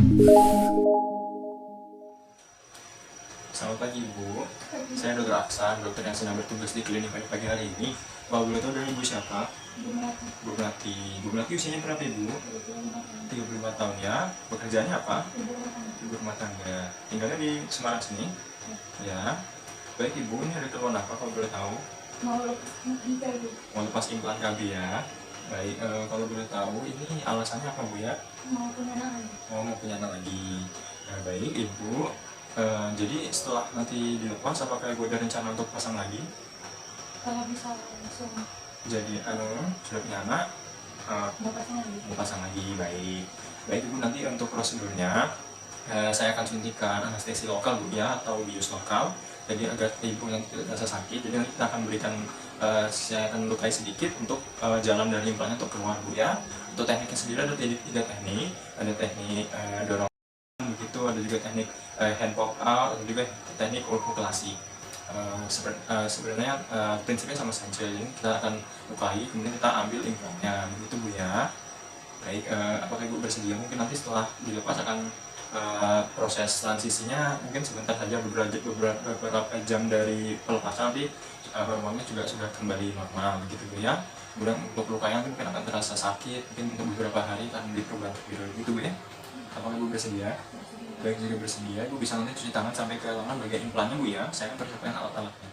Selamat pagi Ibu, saya Dr. Aksan, dokter yang sedang bertugas di klinik pagi hari ini. Kalau boleh tahu dari Ibu siapa? Bu Melati. Bu Melati usianya berapa Ibu? 35 tahun ya. Pekerjaannya apa? Ibu rumah tangga. Tinggalnya di Semarang sini? Ya. Baik Ibu, ini ada keluhan apa kalau boleh tahu? Mau lepas implan KB ya. Baik, kalau boleh tahu ini alasannya apa Bu ya? Mau punya anak lagi. Oh, mau punya anak lagi. Nah, baik Ibu. Jadi setelah nanti dilepas, apakah Ibu ada rencana untuk pasang lagi? Kalau bisa langsung Jadi sudah punya anak, mau pasang lagi. mau pasang lagi. Baik. Baik Ibu, nanti untuk prosedurnya saya akan suntikan anestesi lokal Bu ya, atau bius lokal. Jadi agar Ibu nanti tidak terasa sakit. Jadi nanti kita akan berikan, saya akan lukai sedikit untuk jalan dari implannya untuk keluar Bu ya. Untuk tekniknya sendiri ada tiga teknik. Ada teknik dorong begitu, ada juga teknik hand pop out, ada juga teknik okulasi. Sebenarnya prinsipnya sama saja. Jadi kita akan lukai, kemudian kita ambil implannya, begitu Bu ya. Baik, apakah Ibu bersedia? Mungkin nanti setelah dilepas akan proses transisinya mungkin sebentar saja, beberapa jam dari pelepasan, nanti hormonnya juga sudah kembali normal, begitu Bu ya. Kemudian untuk lukanya mungkin akan terasa sakit, mungkin untuk beberapa hari akan diperban gitu Bu ya. Apakah Ibu bersedia? Baik, jika bersedia, Ibu bisa nanti cuci tangan sampai ke lengan bagian implannya Bu ya. Saya akan persiapkan alat-alatnya.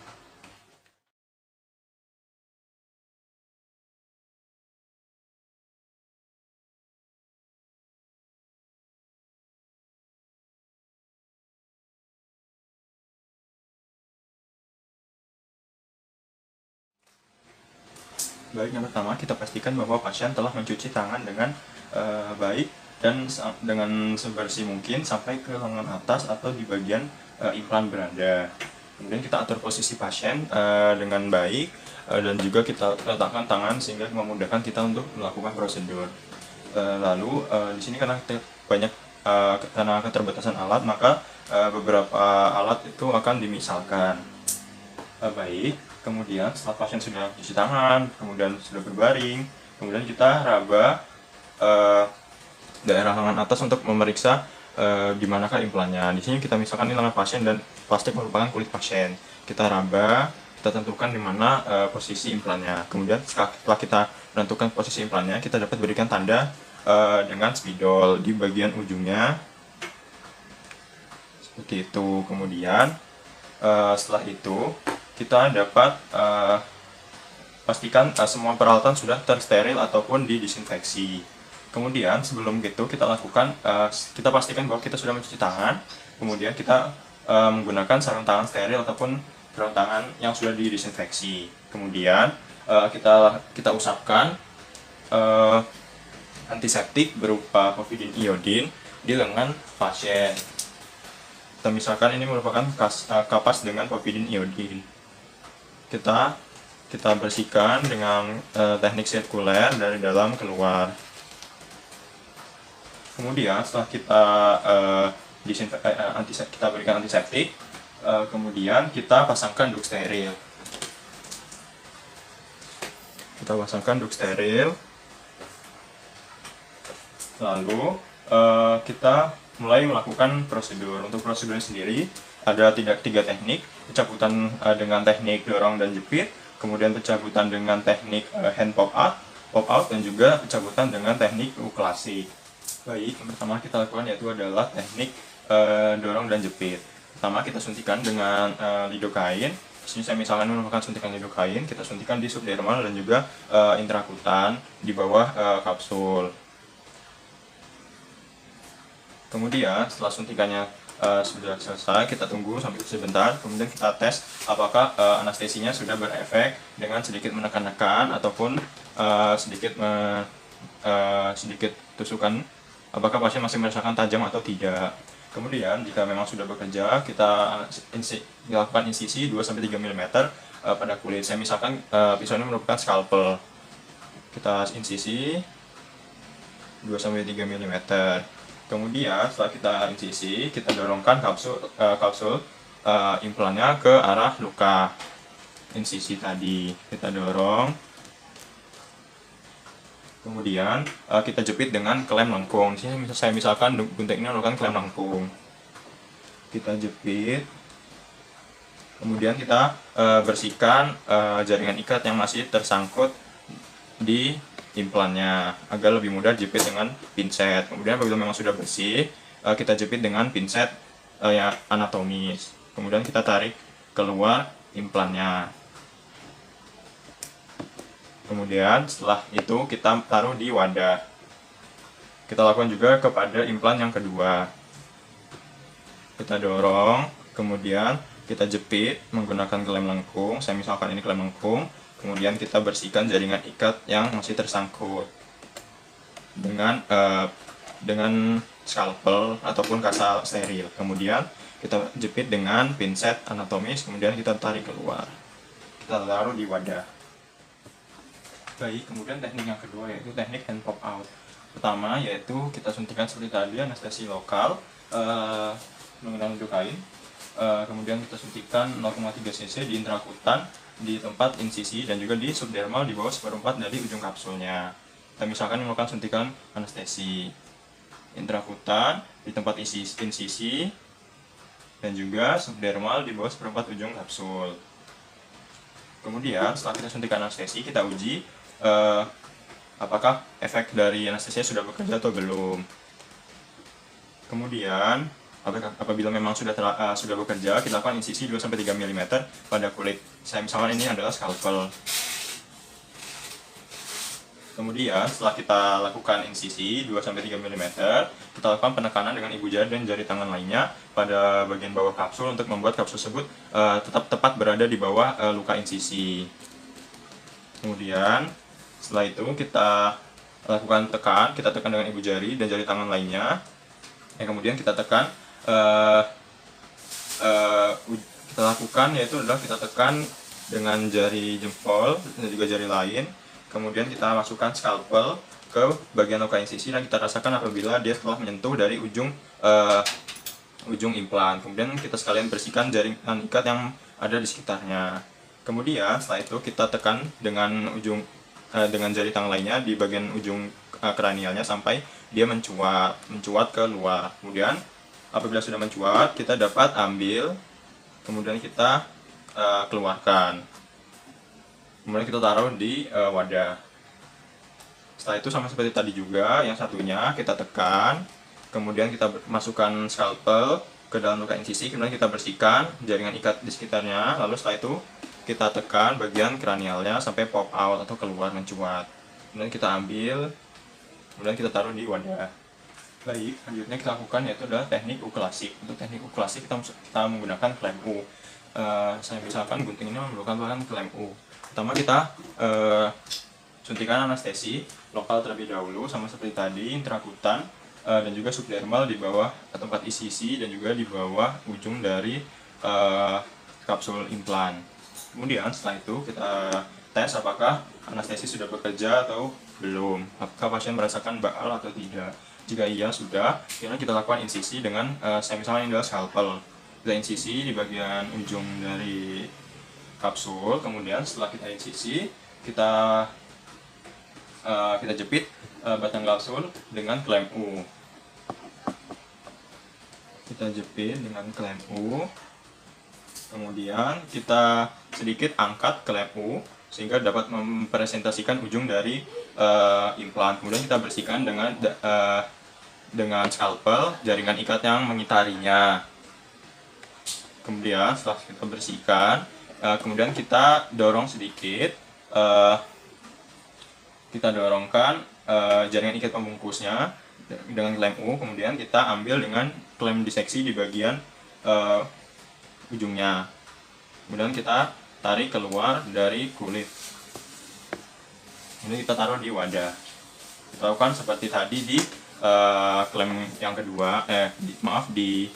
Baik, yang pertama kita pastikan bahwa pasien telah mencuci tangan dengan baik dan dengan sebersih mungkin sampai ke lengan atas atau di bagian implan berada. Kemudian kita atur posisi pasien dengan baik, dan juga kita letakkan tangan sehingga memudahkan kita untuk melakukan prosedur. Lalu di sini karena banyak karena keterbatasan alat, maka beberapa alat itu akan dimisalkan. Baik, kemudian setelah pasien sudah cuci tangan, kemudian sudah berbaring, kemudian kita raba daerah lengan atas untuk memeriksa di manakah implannya. Di sini kita misalkan ini lengan pasien dan plastik merupakan kulit pasien. Kita raba, kita tentukan di mana posisi implannya. Kemudian setelah kita menentukan posisi implannya, kita dapat berikan tanda dengan spidol di bagian ujungnya, seperti itu. Kemudian setelah itu kita dapat pastikan semua peralatan sudah tersteril ataupun didisinfeksi. Kemudian sebelum itu kita lakukan, kita pastikan bahwa kita sudah mencuci tangan. Kemudian kita menggunakan sarung tangan steril ataupun sarung tangan yang sudah didisinfeksi. Kemudian kita usapkan antiseptik berupa povidin iodin di lengan pasien. Kita misalkan ini merupakan kapas dengan povidin iodin. Kita bersihkan dengan teknik sirkuler dari dalam keluar. Kemudian setelah kita berikan antiseptik, kemudian kita pasangkan duk steril. Lalu kita mulai melakukan prosedur. Untuk prosedurnya sendiri ada tiga teknik: pencabutan dengan teknik dorong dan jepit, kemudian pencabutan dengan teknik hand pop out, dan juga pencabutan dengan teknik okulasi. Baik, yang pertama kita lakukan yaitu adalah teknik dorong dan jepit. Pertama kita suntikan dengan lidokain. Di sini saya misalkan menggunakan suntikan lidokain, kita suntikan di subdermal dan juga intrakutan di bawah kapsul. Kemudian setelah suntikannya sudah selesai, kita tunggu sampai sebentar, kemudian kita tes apakah anestesinya sudah berefek dengan sedikit menekan-nekan ataupun sedikit tusukan, apakah pasien masih merasakan tajam atau tidak. Kemudian jika memang sudah bekerja, kita lakukan insisi 2-3 mm pada kulit. Saya misalkan pisau ini merupakan scalpel. Kita insisi 2-3 mm. Kemudian setelah kita insisi, kita dorongkan kapsul implannya ke arah luka insisi tadi. Kita dorong Kemudian kita jepit dengan klem lengkung. Di sini saya misalkan gunting ini menggunakan klem lengkung. Kita jepit. Kemudian kita bersihkan jaringan ikat yang masih tersangkut di implannya agar lebih mudah jepit dengan pinset. Kemudian apabila memang sudah bersih, kita jepit dengan pinset yang anatomis. Kemudian kita tarik keluar implannya. Kemudian setelah itu kita taruh di wadah. Kita lakukan juga kepada implan yang kedua. Kita dorong, kemudian kita jepit menggunakan klem lengkung. Saya misalkan ini klem lengkung. Kemudian kita bersihkan jaringan ikat yang masih tersangkut dengan scalpel ataupun kasa steril. Kemudian kita jepit dengan pinset anatomis. Kemudian kita tarik keluar. Kita taruh di wadah. Baik, kemudian teknik yang kedua yaitu teknik hand pop out. Pertama yaitu kita suntikan seperti tadi anestesi lokal menggunakan untuk kain. Kemudian kita suntikan 0,3 cc di intrakutan di tempat insisi dan juga di subdermal di bawah 1/4 dari ujung kapsulnya. Kita misalkan melakukan suntikan anestesi intrakutan di tempat insisi dan juga subdermal di bawah 1/4 ujung kapsul. Kemudian setelah kita suntikan anestesi, kita uji apakah efek dari anestesi sudah bekerja atau belum. Kemudian apabila memang sudah bekerja, kita lakukan insisi 2-3 mm pada kulit. Saya misalkan ini adalah scalpel. Kemudian setelah kita lakukan insisi 2-3 mm, kita lakukan penekanan dengan ibu jari dan jari tangan lainnya pada bagian bawah kapsul untuk membuat kapsul tersebut tetap tepat berada di bawah luka insisi. Kemudian setelah itu kita lakukan kita tekan dengan ibu jari dan jari tangan lainnya. Kemudian kita tekan, kita lakukan yaitu adalah kita tekan dengan jari jempol dan juga jari lain. Kemudian kita masukkan scalpel ke bagian luka insisi dan kita rasakan apabila dia telah menyentuh dari ujung implan. Kemudian kita sekalian bersihkan jaringan ikat yang ada di sekitarnya. Kemudian setelah itu kita tekan dengan jari tangan lainnya di bagian ujung kranialnya sampai dia mencuat ke luar. Kemudian apabila sudah mencuat, kita dapat ambil, kemudian kita keluarkan. Kemudian kita taruh di wadah. Setelah itu sama seperti tadi juga, yang satunya kita tekan, kemudian kita masukkan scalpel ke dalam luka insisi, kemudian kita bersihkan jaringan ikat di sekitarnya, lalu setelah itu kita tekan bagian kranialnya sampai pop out atau keluar mencuat. Kemudian kita ambil, kemudian kita taruh di wadah. Baik, selanjutnya kita lakukan yaitu adalah teknik U klasik. Untuk teknik U klasik kita menggunakan klem U. Saya misalkan gunting ini menggunakan klem U. Pertama kita suntikan anestesi lokal terlebih dahulu, sama seperti tadi, intrakutan dan juga subdermal di bawah tempat insisi dan juga di bawah ujung dari kapsul implan. Kemudian setelah itu kita tes apakah anestesi sudah bekerja atau belum, apakah pasien merasakan baal atau tidak. Jika iya sudah, kemudian kita lakukan insisi dengan saya misalnya ini adalah scalpel. Kita insisi di bagian ujung dari kapsul. Kemudian setelah kita insisi, kita jepit batang kapsul dengan klem U. Kita jepit dengan klem U. Kemudian kita sedikit angkat klem U sehingga dapat mempresentasikan ujung dari implan. Kemudian kita bersihkan dengan scalpel jaringan ikat yang mengitarinya. Kemudian setelah kita bersihkan, kemudian kita dorong sedikit, kita dorongkan jaringan ikat pembungkusnya dengan klem U. Kemudian kita ambil dengan klem diseksi di bagian ujungnya. Kemudian kita tarik keluar dari kulit. Ini kita taruh di wadah. Kita lakukan seperti tadi di klem yang kedua, di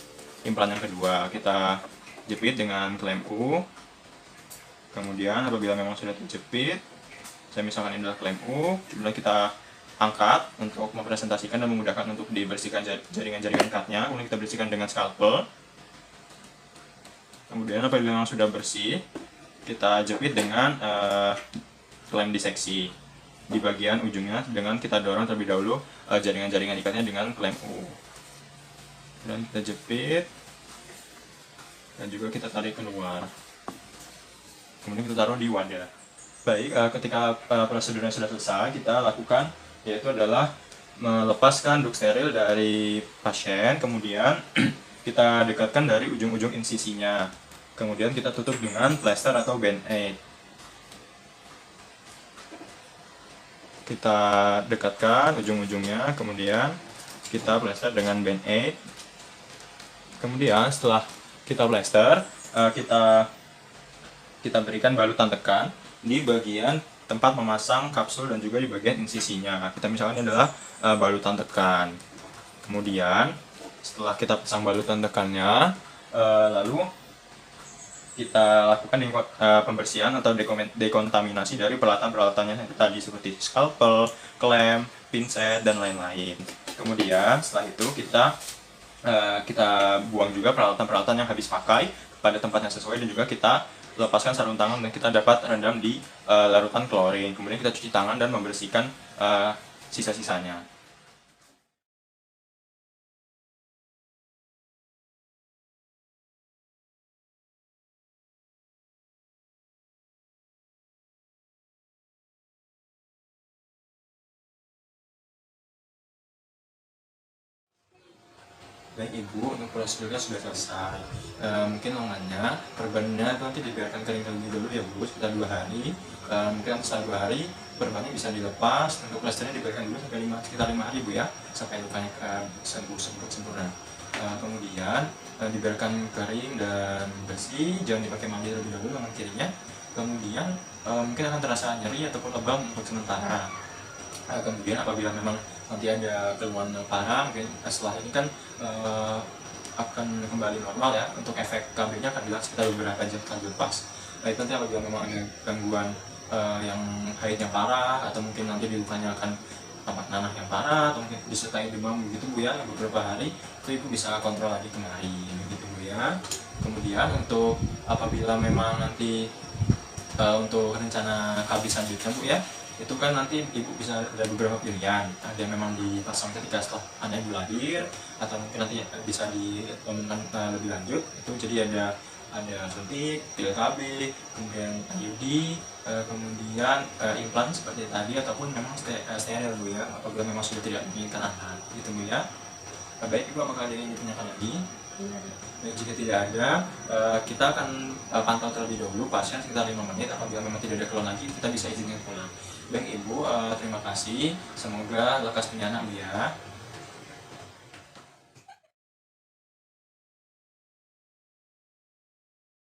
implan yang kedua. Kita jepit dengan klem U. Kemudian apabila memang sudah terjepit, saya misalkan ini adalah klem U, kemudian kita angkat untuk mempresentasikan dan memudahkan untuk dibersihkan jaringan-jaringan ikatnya. Kemudian kita bersihkan dengan scalpel. Kemudian apabila memang sudah bersih, kita jepit dengan klem diseksi. di bagian ujungnya dengan kita dorong terlebih dahulu jaringan-jaringan ikatnya dengan klem U. Dan kita jepit dan juga kita tarik keluar. Kemudian kita taruh di wadah. Baik, ketika prosedurnya sudah selesai, kita lakukan yaitu adalah melepaskan duk steril dari pasien, kemudian kita dekatkan dari ujung-ujung insisinya. Kemudian kita tutup dengan plester atau band-aid. Kita dekatkan ujung-ujungnya, kemudian kita plester dengan band-aid. Kemudian setelah kita plester, kita berikan balutan tekan di bagian tempat memasang kapsul dan juga di bagian insisinya. Kita misalkan ini adalah balutan tekan. Kemudian setelah kita pasang balutan tekannya, lalu kita lakukan pembersihan atau dekontaminasi dari peralatan-peralatannya yang tadi seperti scalpel, klem, pinset, dan lain-lain. Kemudian setelah itu kita buang juga peralatan-peralatan yang habis pakai pada tempat yang sesuai, dan juga kita lepaskan sarung tangan dan kita dapat rendam di larutan klorin. Kemudian kita cuci tangan dan membersihkan sisa-sisanya. Baik Ibu, untuk prosedurnya sudah selesai. Mungkin lengannya, perbannya itu nanti dibiarkan kering terlebih dahulu ya Bu, sekitar 2 hari. Mungkin setelah 2 hari, perbannya bisa dilepas. Untuk plasternya dibiarkan dulu sampai sekitar 5 hari Bu ya, sampai lukanya sembuh sempurna. Kemudian dibiarkan kering dan bersih, jangan dipakai mandi terlebih dahulu lengan kirinya. Kemudian mungkin akan terasa nyeri ataupun lebam untuk sementara. Kemudian apabila memang nanti ada keluhan yang parah, mungkin setelah ini kan akan kembali normal ya. Untuk efek KB-nya akan hilang sekitar beberapa jam setelah dilepas. Baik, nanti apabila memang ada gangguan yang haid yang parah, atau mungkin nanti di lukanya akan tampak nanah yang parah, atau mungkin disertai demam begitu Bu ya, beberapa hari, itu Ibu bisa kontrol lagi kemari begitu Bu ya. Kemudian untuk apabila memang nanti untuk rencana KB selanjutnya Bu ya, itu kan nanti Ibu bisa ada beberapa pilihan. Ada yang memang dipasang ketika setelah anak Ibu lahir, atau mungkin nanti bisa dikembangkan lebih lanjut. Itu jadi ada suntik, pil KB, kemudian IUD, kemudian implan seperti tadi, ataupun memang steril Bu ya, apabila memang sudah tidak menginginkan anak gitu Bu ya. Baik Ibu, apakah ada yang ditanyakan lagi? Dan jika tidak ada, kita akan pantau terlebih dahulu pasien sekitar 5 menit. Apabila memang tidak ada keluhan lagi, kita bisa izinkan pulang. Baik Ibu, terima kasih. Semoga lekas punya anak Bu ya.